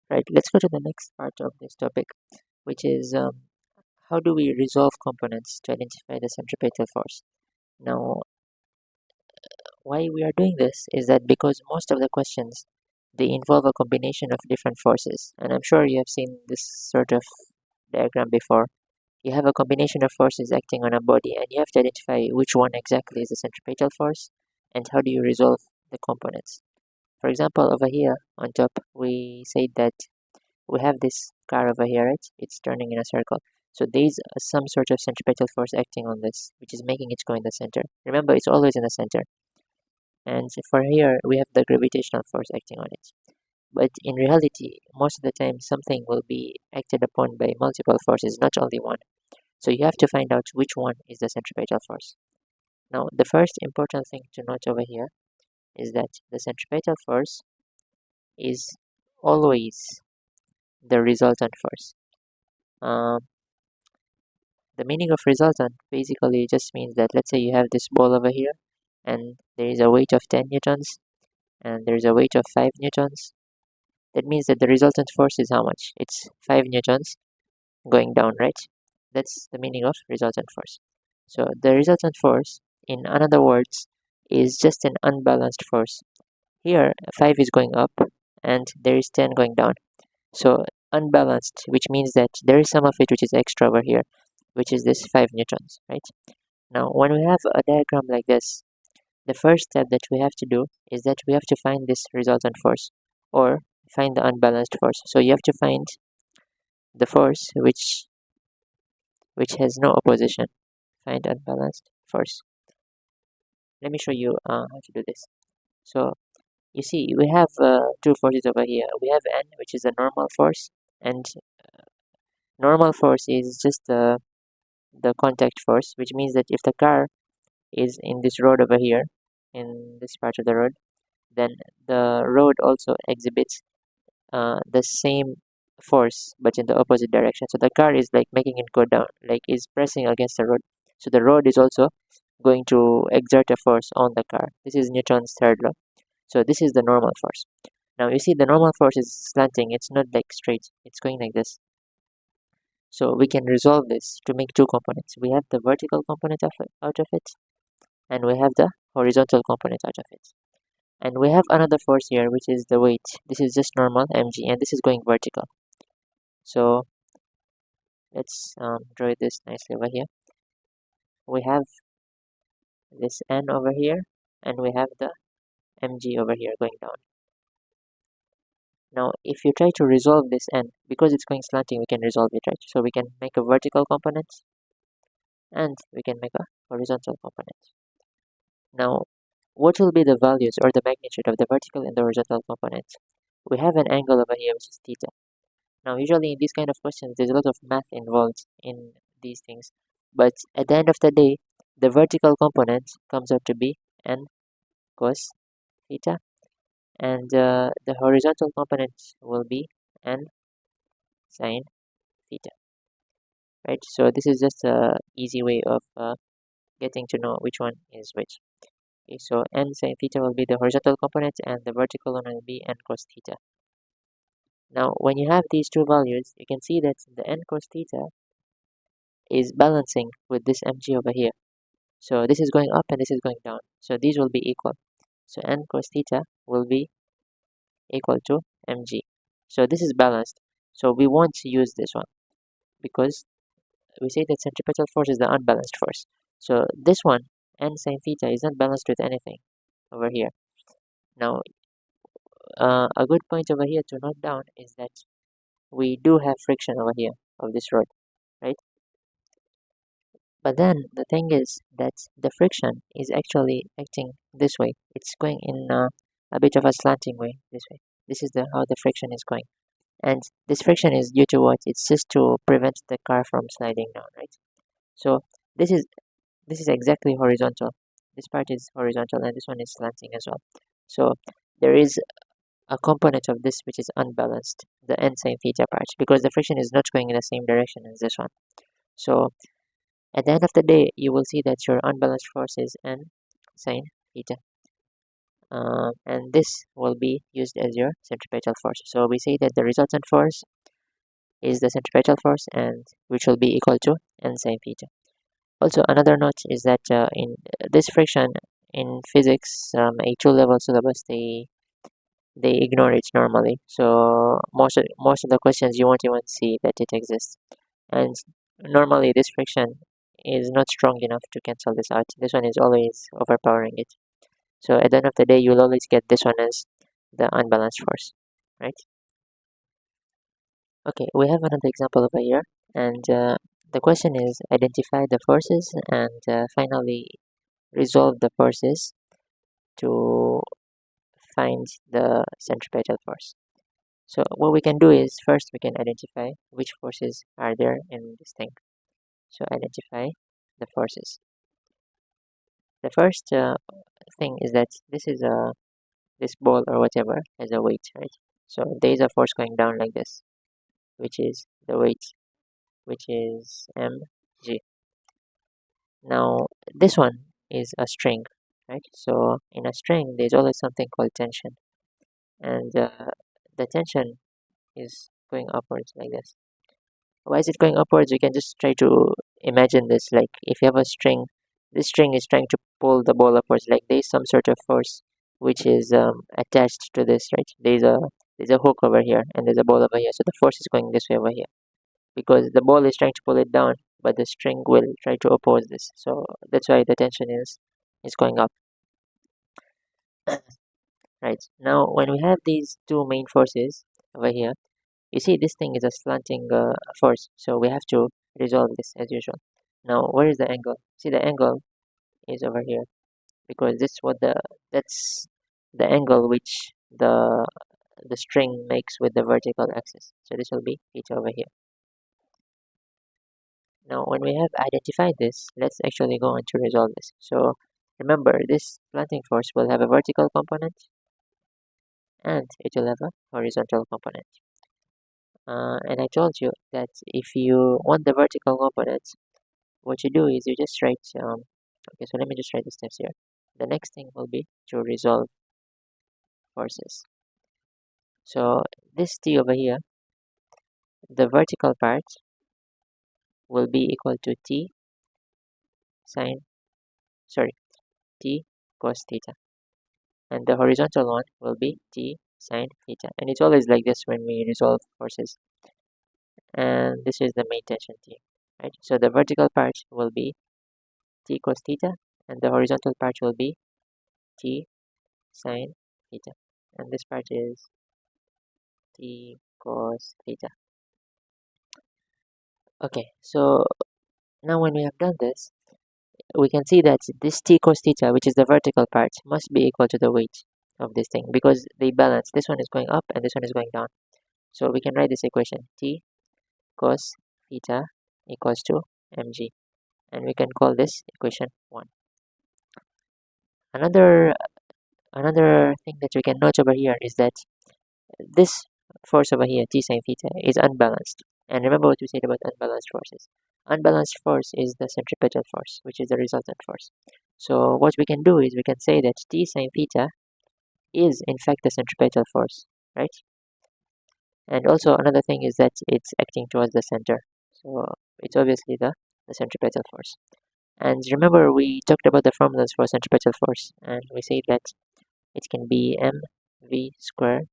Right, let's go to the next part of this topic, which is how do we resolve components to identify the centripetal force. Now, why we are doing this is that because most of the questions, they involve a combination of different forces, and I'm sure you have seen this sort of diagram before. You have a combination of forces acting on a body, and you have to identify which one exactly is the centripetal force and how do you resolve the components. For example, over here on top, we said that we have this car over here, right? It's turning in a circle. So there's some sort of centripetal force acting on this, which is making it go in the center. Remember, it's always in the center. And for here, we have the gravitational force acting on it. But in reality, most of the time, something will be acted upon by multiple forces, not only one. So you have to find out which one is the centripetal force. Now, the first important thing to note over here is that the centripetal force is always the resultant force. Um, the meaning of resultant basically just means that, let's say you have this ball over here and there is a weight of 10 newtons and there is a weight of 5 newtons. That means that the resultant force is how much? It's 5 newtons going down, right? That's the meaning of resultant force. So the resultant force, in other words, is just an unbalanced force. Here 5 is going up and there is 10 going down. So unbalanced, which means that there is some of it which is extra over here, which is this 5 newtons, right? Now, when we have a diagram like this, the first step that we have to do is that we have to find this resultant force or find the unbalanced force. So you have to find the force which has no opposition. Find unbalanced force. Let me show you how to do this. So you see, we have two forces over here. We have N, which is a normal force, and normal force is just the contact force, which means that if the car is in this road over here, in this part of the road, then the road also exhibits the same force but in the opposite direction. So the car is like making it go down, like is pressing against the road. So the road is also going to exert a force on the car. This is Newton's third law. So this is the normal force. Now you see the normal force is slanting, it's not like straight, it's going like this. So we can resolve this to make two components. We have the vertical component out of it, and we have the horizontal component out of it. And we have another force here, which is the weight. This is just normal mg, and this is going vertical. So let's draw this nicely over here. We have this n over here, and we have the mg over here going down. Now, if you try to resolve this n, because it's going slanting, we can resolve it, right? So we can make a vertical component, and we can make a horizontal component. Now, what will be the values or the magnitude of the vertical and the horizontal component? We have an angle over here, which is theta. Now, usually in these kind of questions, there's a lot of math involved in these things. But at the end of the day, the vertical component comes out to be n cos theta, and the horizontal component will be n sine theta. Right? So this is just a easy way of getting to know which one is which. Okay, so n sine theta will be the horizontal component, and the vertical one will be n cos theta. Now, when you have these two values, you can see that the n cos theta is balancing with this mg over here. So this is going up and this is going down. So these will be equal. So n cos theta will be equal to mg. So this is balanced. So we want to use this one because we say that centripetal force is the unbalanced force. So this one, n sine theta, is not balanced with anything over here. Now, a good point over here to note down is that we do have friction over here of this rod, right? But then the thing is that the friction is actually acting this way. It's going in a bit of a slanting way this way. This is how the friction is going. And this friction is due to what? It's just to prevent the car from sliding down, right? So this is exactly horizontal. This part is horizontal and this one is slanting as well. So there is a component of this which is unbalanced, the n sine theta part, because the friction is not going in the same direction as this one. So at the end of the day, you will see that your unbalanced force is n sine theta. and this will be used as your centripetal force. So we say that the resultant force is the centripetal force, and which will be equal to n sine theta. Also, another note is that in this friction in physics, A2 level syllabus, they ignore it normally. So most of the questions you won't even see that it exists, and normally this friction is not strong enough to cancel this out. This one is always overpowering it. So at the end of the day, you'll always get this one as the unbalanced force, right? Okay, we have another example over here, and the question is identify the forces and finally resolve the forces to find the centripetal force. So what we can do is first we can identify which forces are there in this thing. So identify the forces. The first thing is that this ball or whatever has a weight, right? So there is a force going down like this, which is the weight, which is mg. Now this one is a string, right? So in a string there's always something called tension, and the tension is going upwards like this. Why is it going upwards? You can just try to imagine this, like if you have a string, this string is trying to pull the ball upwards, like there's some sort of force which is attached to this, right? There's a hook over here and there's a ball over here, so the force is going this way over here because the ball is trying to pull it down, but the string will try to oppose this, so that's why the tension is going up. Right, now when we have these two main forces over here, you see this thing is a slanting force, so we have to resolve this as usual. Now where is the angle? See, the angle is over here because that's the angle which the string makes with the vertical axis, so this will be theta over here. Now when we have identified this, let's actually go on to resolve this. So remember, this slanting force will have a vertical component and it will have a horizontal component. And I told you that if you want the vertical components, what you do is you just write, okay, so let me just write the steps here. The next thing will be to resolve forces. So this t over here, the vertical part will be equal to t sine, sorry, t cos theta. And the horizontal one will be t sine theta. And it's always like this when we resolve forces. And this is the main tension t, right? So the vertical part will be t cos theta, and the horizontal part will be t sine theta, and this part is t cos theta. Okay, so now when we have done this, we can see that this t cos theta, which is the vertical part, must be equal to the weight of this thing because they balance. This one is going up and this one is going down. So we can write this equation, t cos theta equals to mg, and we can call this equation 1. Another thing that we can note over here is that this force over here, t sine theta, is unbalanced. And remember what we said about unbalanced forces. Unbalanced force is the centripetal force, which is the resultant force. So what we can do is we can say that t sine theta is in fact the centripetal force, right? And also another thing is that it's acting towards the center. So it's obviously the centripetal force. And remember we talked about the formulas for centripetal force, and we say that it can be mv squared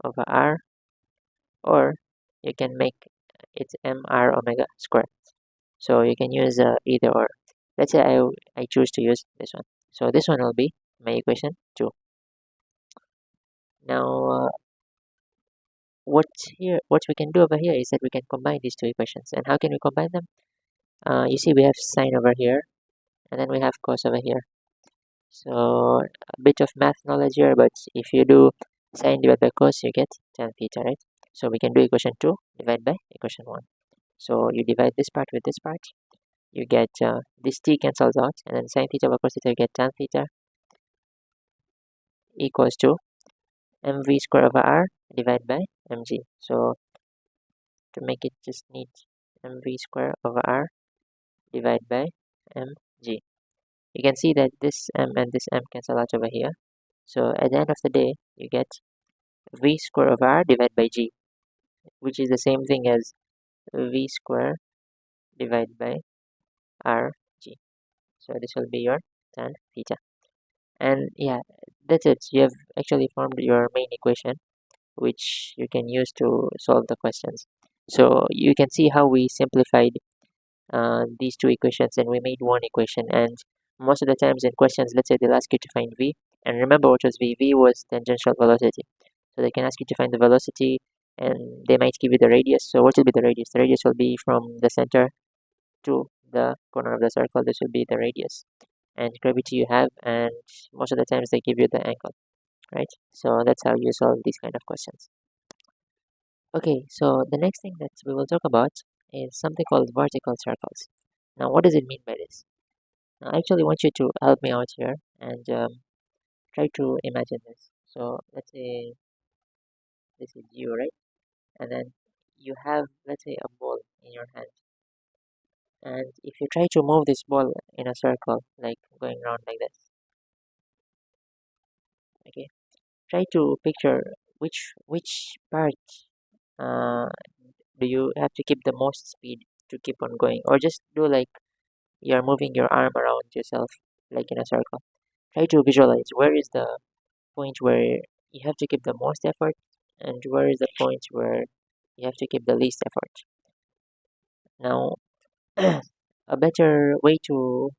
over r, or you can make it mr omega squared. So you can use either or. Let's say I choose to use this one. So this one will be my equation 2. Now what we can do over here is that we can combine these two equations. And how can we combine them? You see we have sine over here and then we have cos over here. So a bit of math knowledge here, but if you do sine divided by cos, you get tan theta, right? So we can do equation 2 divided by equation 1. So you divide this part with this part, you get this t cancels out, and then sine theta over cos theta, you get tan theta equals to mv squared over r divided by mg. So to make it just neat, mv squared over r divided by mg. You can see that this m and this m cancel out over here, So at the end of the day, you get v square of r divided by g, which is the same thing as v square divided by rg. So this will be your tan theta. And yeah, that's it. You have actually formed your main equation, which you can use to solve the questions. So you can see how we simplified these two equations and we made one equation. And most of the times in questions, let's say they'll ask you to find v, and remember what was v. V was tangential velocity. So they can ask you to find the velocity, and they might give you the radius. So what will be the radius? The radius will be from the center to the corner of the circle. This will be the radius, and gravity you have, and most of the times they give you the angle, right? So that's how you solve these kind of questions. Okay, so the next thing that we will talk about is something called vertical circles. Now, what does it mean by this? Now, I actually want you to help me out here and try to imagine this. So let's say this is you, right? And then you have, let's say, a ball in your hand. And if you try to move this ball in a circle, like going around like this, okay, try to picture which part uh, do you have to keep the most speed to keep on going, or just do like you're moving your arm around yourself like in a circle. Try to visualize where is the point where you have to keep the most effort, and where is the point where you have to keep the least effort. Now, a better way to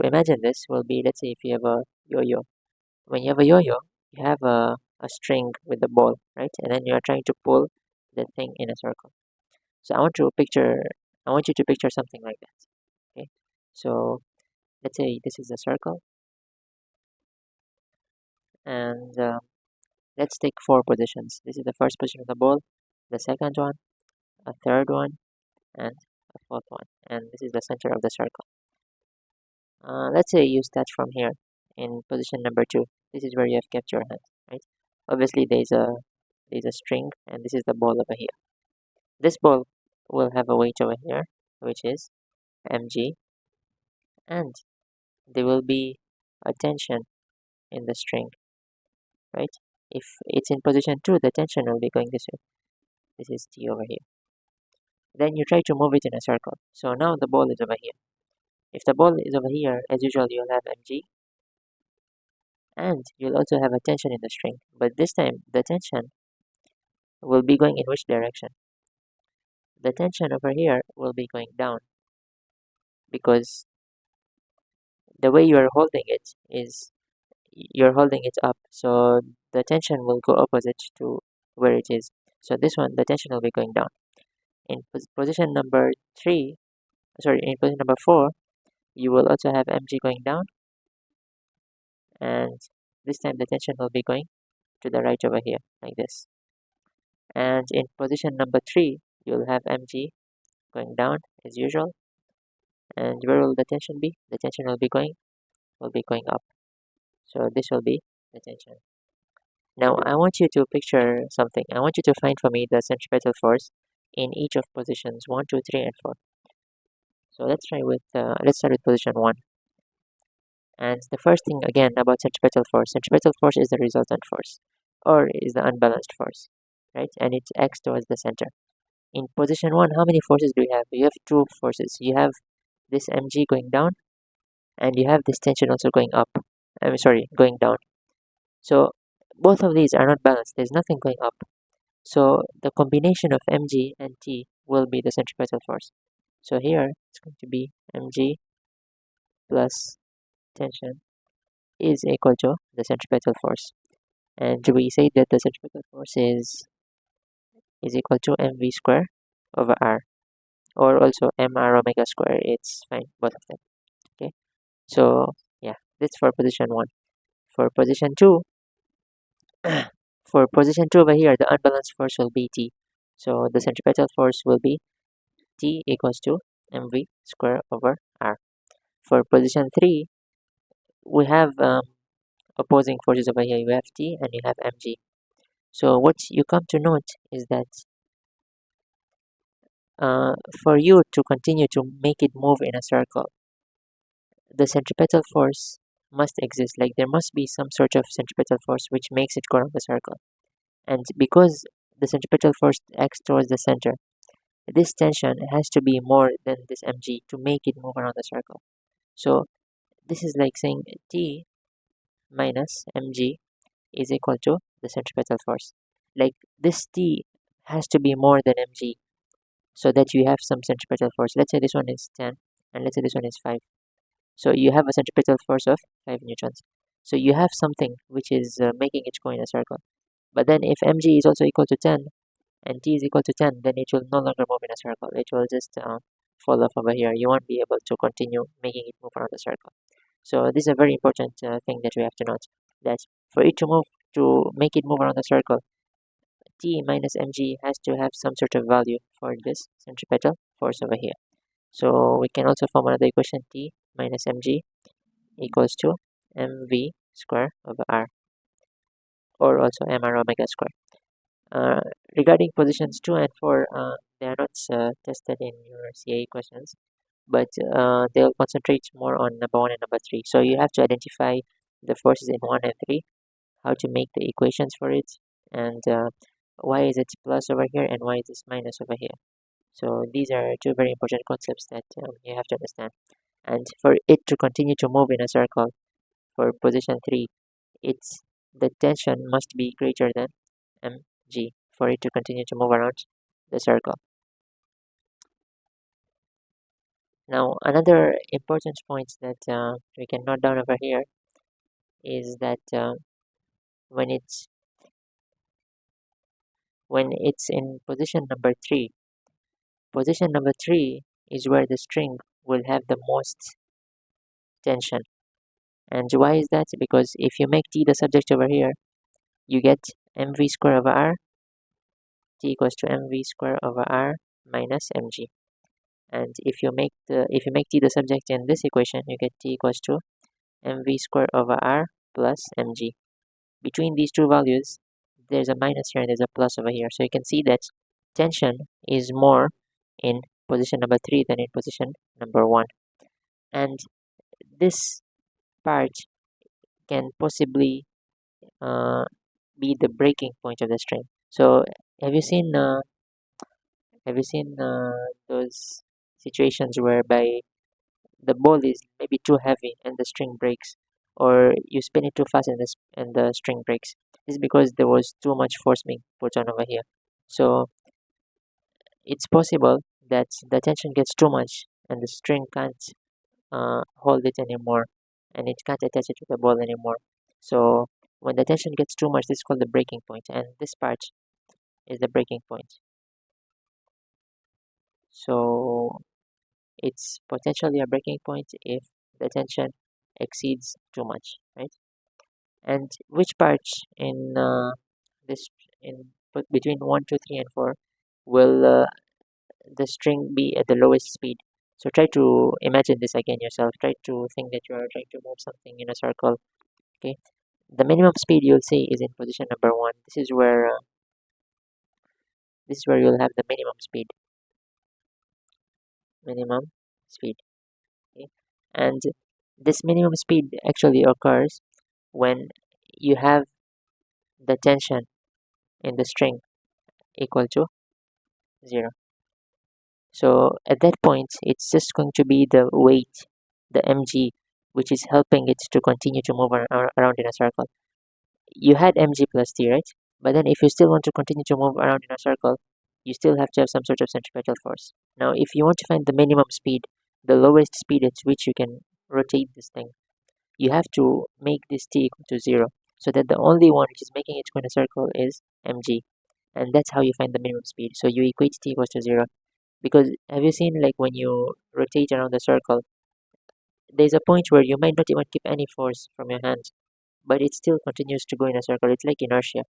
imagine this will be, let's say if you have a yo-yo. When you have a yo-yo, you have a string with the ball, right? And then you are trying to pull the thing in a circle. So I want you to picture something like that. Okay. So let's say this is a circle, and let's take four positions. This is the first position of the ball, the second one, a third one, and a fourth one. And this is the center of the circle. Let's say you start from here in position number 2. This is where you have kept your hand, right? Obviously, there's a string, and this is the ball over here. This ball will have a weight over here, which is mg, and there will be a tension in the string, right? If it's in position 2, the tension will be going this way. This is t over here. Then you try to move it in a circle. So now the ball is over here. If the ball is over here, as usual, you'll have mg, and you'll also have a tension in the string. But this time, the tension will be going in which direction? The tension over here will be going down, because the way you are holding it is you're holding it up. So the tension will go opposite to where it is. So this one, the tension will be going down. In position number 3, sorry, in position number 4, you will also have mg going down, and this time the tension will be going to the right over here, like this. And in position number 3, you'll have mg going down as usual, and where will the tension be? The tension will be going up. So this will be the tension. Now I want you to picture something. I want you to find for me the centripetal force in each of positions 1, 2, 3, and 4. So let's start with position 1. And the first thing again about centripetal force is the resultant force, or is the unbalanced force, right? And it acts towards the center. In position 1, how many forces do you have? You have two forces. You have this mg going down, and you have this tension also going up. I'm sorry, going down. So both of these are not balanced. There's nothing going up. So the combination of mg and t will be the centripetal force. So here it's going to be mg plus tension is equal to the centripetal force. And we say that the centripetal force is equal to mv square over r, or also mr omega square. It's fine, both of them. Okay. So yeah, that's for position 1. For position 2, for position 2 over here, the unbalanced force will be T. So the centripetal force will be T equals to mv square over r. For position 3, we have opposing forces over here. You have T and you have mg. So what you come to note is that for you to continue to make it move in a circle, the centripetal force must exist. Like there must be some sort of centripetal force which makes it go around the circle. And because the centripetal force acts towards the center, this tension has to be more than this mg to make it move around the circle. So this is like saying T minus mg is equal to the centripetal force. Like this T has to be more than mg so that you have some centripetal force. Let's say this one is 10 and let's say this one is 5. So you have a centripetal force of 5 newtons. So you have something which is making it go in a circle. But then if mg is also equal to 10 and t is equal to 10, then it will no longer move in a circle. It will just fall off over here. You won't be able to continue making it move around the circle. So this is a very important thing that we have to note, that for it to make it move around the circle, T minus mg has to have some sort of value for this centripetal force over here. So we can also form another equation, T minus mg equals to mv square over r, or also mr omega square. Regarding positions 2 and 4, they are not tested in your CA questions, but they'll concentrate more on number 1 and number 3. So you have to identify the forces in 1 and 3, how to make the equations for it, and why is it plus over here and why is this minus over here. So these are two very important concepts that you have to understand. And for it to continue to move in a circle, for position 3, the tension must be greater than mg for it to continue to move around the circle. Now another important point that we can note down over here is that when it's in position number 3, is where the string will have the most tension. And why is that? Because if you make t the subject over here, you get mv square over r, t equals to mv square over r minus mg. And if you make t the subject in this equation, you get t equals to mv square over r plus mg. Between these two values, there's a minus here and there's a plus over here. So you can see that tension is more in position number 3 than in position number 1. And this part can possibly be the breaking point of the string. So have you seen those situations whereby the ball is maybe too heavy and the string breaks, or you spin it too fast and the string breaks? This is because there was too much force being put on over here. So it's possible that the tension gets too much and the string can't hold it anymore, and it can't attach it to the ball anymore. So when the tension gets too much, this is called the breaking point, and this part is the breaking point. So it's potentially a breaking point if the tension exceeds too much, right? And which parts in this between 1, 2, 3, and 4 will the string be at the lowest speed? So try to imagine this again yourself. Try to think that you are trying to move something in a circle. Okay, the minimum speed you'll see is in position number 1. This is where you'll have the minimum speed. Okay, and this minimum speed actually occurs when you have the tension in the string equal to 0. So at that point, it's just going to be the weight, the mg, which is helping it to continue to move around in a circle. You had mg plus t, right? But then if you still want to continue to move around in a circle, you still have to have some sort of centripetal force. Now, if you want to find the minimum speed, the lowest speed at which you can rotate this thing, you have to make this t equal to 0, so that the only one which is making it go in a circle is mg. And that's how you find the minimum speed. So you equate t equals to 0. Because have you seen, like, when you rotate around the circle, there's a point where you might not even keep any force from your hand, but it still continues to go in a circle. It's like inertia.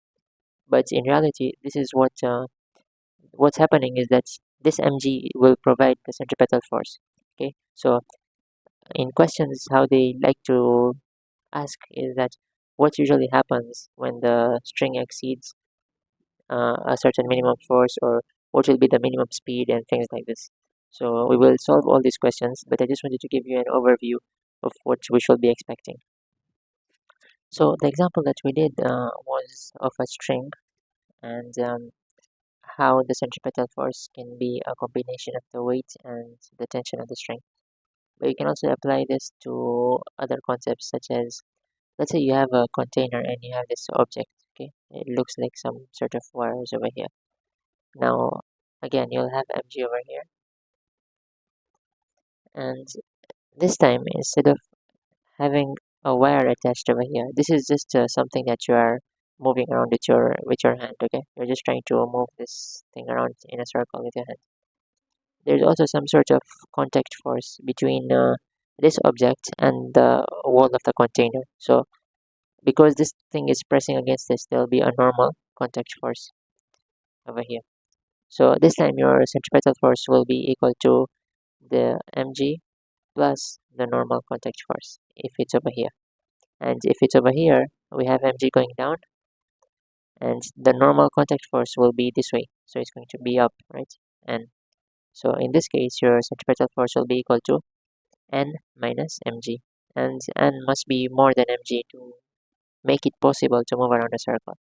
But in reality, this is what's happening is that this mg will provide the centripetal force. Okay, so in questions, how they like to ask is that what usually happens when the string exceeds a certain minimum force, or what will be the minimum speed, and things like this. So we will solve all these questions, but I just wanted to give you an overview of what we should be expecting. So the example that we did was of a string, and how the centripetal force can be a combination of the weight and the tension of the string. But you can also apply this to other concepts, such as, let's say you have a container and you have this object. Okay, it looks like some sort of wires over here. Now again, you'll have mg over here, and this time, instead of having a wire attached over here, this is just something that you are moving around with your hand. Okay, you're just trying to move this thing around in a circle with your hand. There's also some sort of contact force between this object and the wall of the container. So because this thing is pressing against this, there'll be a normal contact force over here. So this time your centripetal force will be equal to the mg plus the normal contact force if it's over here. And if it's over here, we have mg going down, and the normal contact force will be this way. So it's going to be up, right? And so in this case, your centripetal force will be equal to n minus mg. And n must be more than mg to make it possible to move around a circle.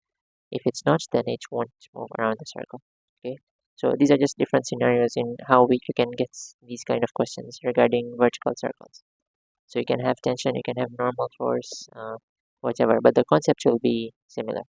If it's not, then it won't move around the circle. Okay. So these are just different scenarios in how you can get these kind of questions regarding vertical circles. So you can have tension, you can have normal force, whatever, but the concept will be similar.